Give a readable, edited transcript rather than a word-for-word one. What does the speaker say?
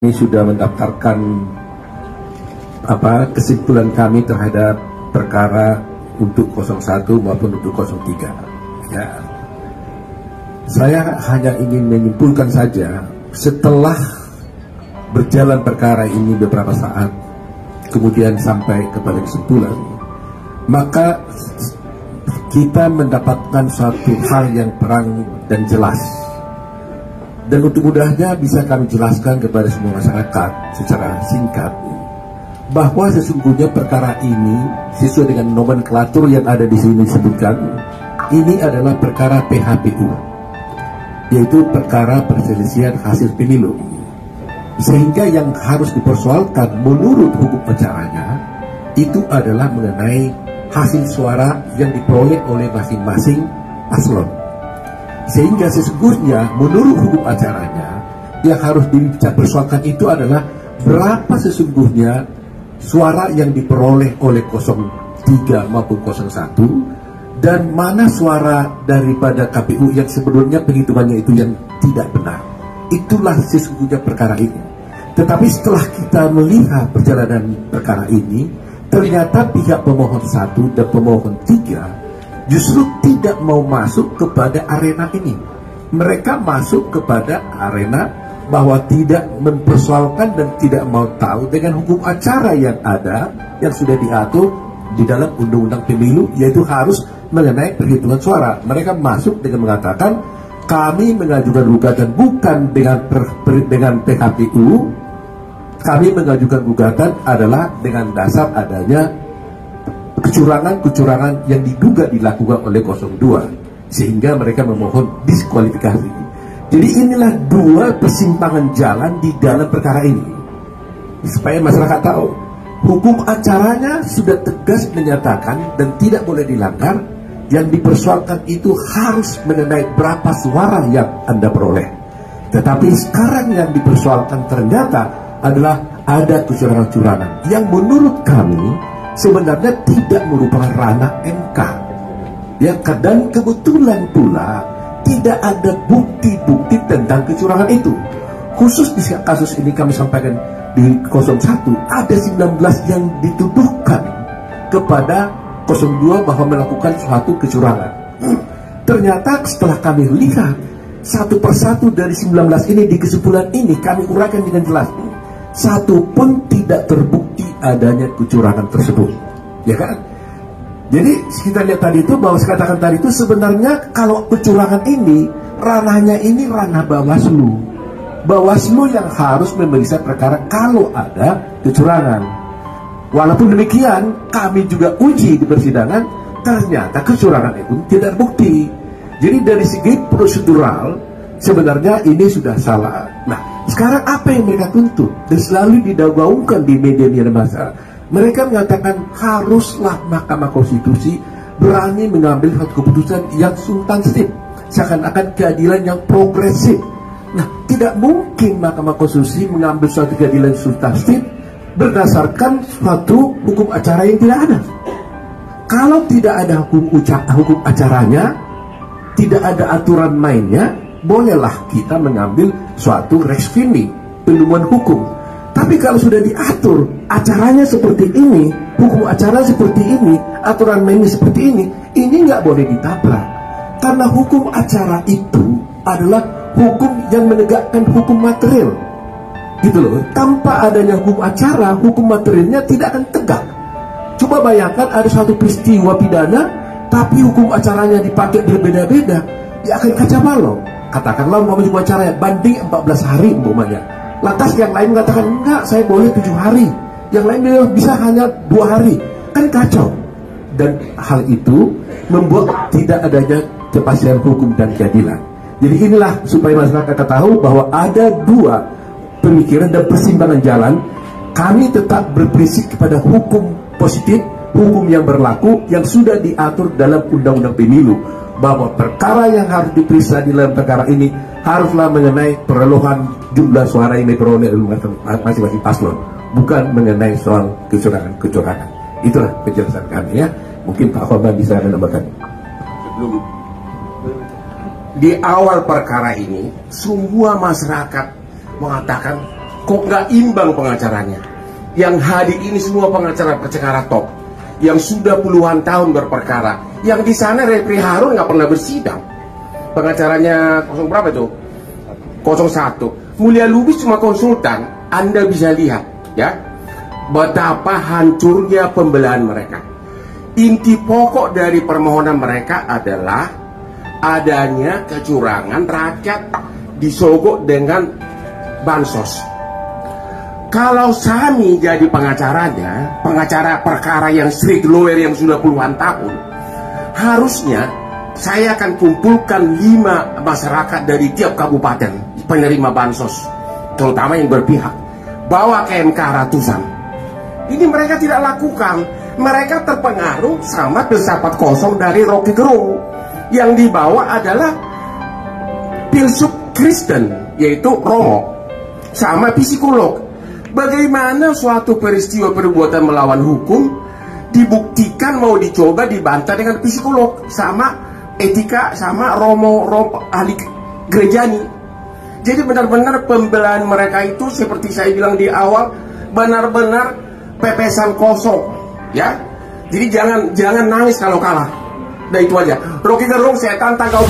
Ini sudah mendaftarkan kesimpulan kami terhadap perkara untuk 01 maupun untuk 03. Ya. Saya hanya ingin menyimpulkan saja, setelah berjalan perkara ini beberapa saat, kemudian sampai kepada kesimpulan, maka kita mendapatkan suatu hal yang terang dan jelas. Dan untuk mudahnya bisa kami jelaskan kepada semua masyarakat secara singkat, bahwa sesungguhnya perkara ini sesuai dengan nomenklatur yang ada di sini disebutkan, ini adalah perkara PHPU, yaitu perkara perselisihan hasil pemilu. Sehingga yang harus dipersoalkan menurut hukum acaranya itu adalah mengenai hasil suara yang diperoleh oleh masing-masing paslon. Sehingga sesungguhnya menurut hukum acaranya yang harus dipersoalkan itu adalah berapa sesungguhnya suara yang diperoleh oleh 03 maupun 01, dan mana suara daripada KPU yang sebelumnya penghitungannya itu yang tidak benar. Itulah sesungguhnya perkara ini. Tetapi setelah kita melihat perjalanan perkara ini, ternyata pihak pemohon 1 dan pemohon 3 justru tidak mau masuk kepada arena ini. Mereka masuk kepada arena bahwa tidak mempersoalkan dan tidak mau tahu dengan hukum acara yang ada, yang sudah diatur di dalam undang-undang pemilu, yaitu harus mengenai perhitungan suara. Mereka masuk dengan mengatakan, kami mengajukan gugatan bukan dengan PKPU, kami mengajukan gugatan adalah dengan dasar adanya kecurangan-kecurangan yang diduga dilakukan oleh 02, sehingga mereka memohon diskualifikasi. Jadi inilah dua persimpangan jalan di dalam perkara ini. Supaya masyarakat tahu, hukum acaranya sudah tegas menyatakan dan tidak boleh dilanggar. Yang dipersoalkan itu harus mengenai berapa suara yang Anda peroleh. Tetapi sekarang yang dipersoalkan ternyata adalah ada kecurangan-kecurangan yang menurut kami sebenarnya tidak merupakan ranah MK. Ya, dan kebetulan pula tidak ada bukti-bukti tentang kecurangan itu. Khusus di kasus ini kami sampaikan di 01 ada 19 yang dituduhkan kepada 02 bahwa melakukan suatu kecurangan. Ternyata setelah kami lihat satu persatu dari 19 ini di kesimpulan ini kami uraikan dengan jelas, satu pun tidak terbukti adanya kecurangan tersebut, ya kan? Jadi kita lihat tadi itu, bahwa saya katakan tadi itu sebenarnya kalau kecurangan ini ranahnya ini ranah Bawaslu. Bawaslu yang harus memeriksa perkara kalau ada kecurangan. Walaupun demikian, kami juga uji di persidangan, ternyata kecurangan itu tidak bukti. Jadi dari segi prosedural sebenarnya ini sudah salah. Nah, sekarang apa yang mereka tuntut dan selalu digaungkan di media-media massa? Mereka mengatakan haruslah Mahkamah Konstitusi berani mengambil satu keputusan yang substansif, seakan-akan keadilan yang progresif. Nah, tidak mungkin Mahkamah Konstitusi mengambil suatu keadilan substansif berdasarkan suatu hukum acara yang tidak ada. Kalau tidak ada hukum acaranya, tidak ada aturan mainnya, bolehlah kita mengambil suatu res findi, penemuan hukum. Tapi kalau sudah diatur acaranya seperti ini, hukum acara seperti ini, aturan mainnya seperti ini nggak boleh ditabrak. Karena hukum acara itu adalah hukum yang menegakkan hukum material. Gitu loh, tanpa adanya hukum acara, hukum materialnya tidak akan tegak. Coba bayangkan ada suatu peristiwa pidana, tapi hukum acaranya dipakai berbeda-beda, ya akan kacau balau. Katakanlah hukum acaranya banding 14 hari umpamanya. Lantas yang lain mengatakan, enggak, saya boleh 7 hari. Yang lain bisa hanya 2 hari. Kan kacau. Dan hal itu membuat tidak adanya kepastian hukum dan keadilan. Jadi inilah supaya masyarakat tahu bahwa ada dua pemikiran dan persimpangan jalan. Kami tetap berprinsip kepada hukum positif, hukum yang berlaku, yang sudah diatur dalam Undang-Undang Pemilu, bahwa perkara yang harus diperiksa di dalam perkara ini haruslah mengenai perolehan jumlah suara yang diperoleh oleh masing-masing paslon, bukan mengenai soal kecurangan-kecurangan. Itulah penjelasan kami, ya. Mungkin Pak Korban bisa menambahkan. Sebelum di awal perkara ini, semua masyarakat mengatakan kok nggak imbang pengacaranya. Yang hadir ini semua pengacara-pengacara top, yang sudah puluhan tahun berperkara. Yang di sana Refri Harun nggak pernah bersidang. Pengacaranya 0 berapa itu? 01. Mulia Lubis cuma konsultan. Anda bisa lihat ya betapa hancurnya pembelahan mereka. Inti pokok dari permohonan mereka adalah adanya kecurangan, rakyat disogok dengan bansos. Kalau Sami jadi pengacaranya, pengacara perkara yang street lawyer yang sudah puluhan tahun, harusnya saya akan kumpulkan 5 masyarakat dari tiap kabupaten penerima bansos, terutama yang berpihak, bawa ke MK ratusan. Ini mereka tidak lakukan. Mereka terpengaruh sama filsafat kosong dari Rocky Gerung. Yang dibawa adalah filsuf Kristen, yaitu Romo, sama psikolog. Bagaimana suatu peristiwa perbuatan melawan hukum dibuktikan mau dicoba dibantah dengan psikolog sama etika sama Romo ahli gerejani. Jadi benar-benar pembelahan mereka itu seperti saya bilang di awal, benar-benar pepesan kosong, ya. Jadi jangan nangis kalau kalah. Nah itu aja. Rocky Gerung, saya tantang kau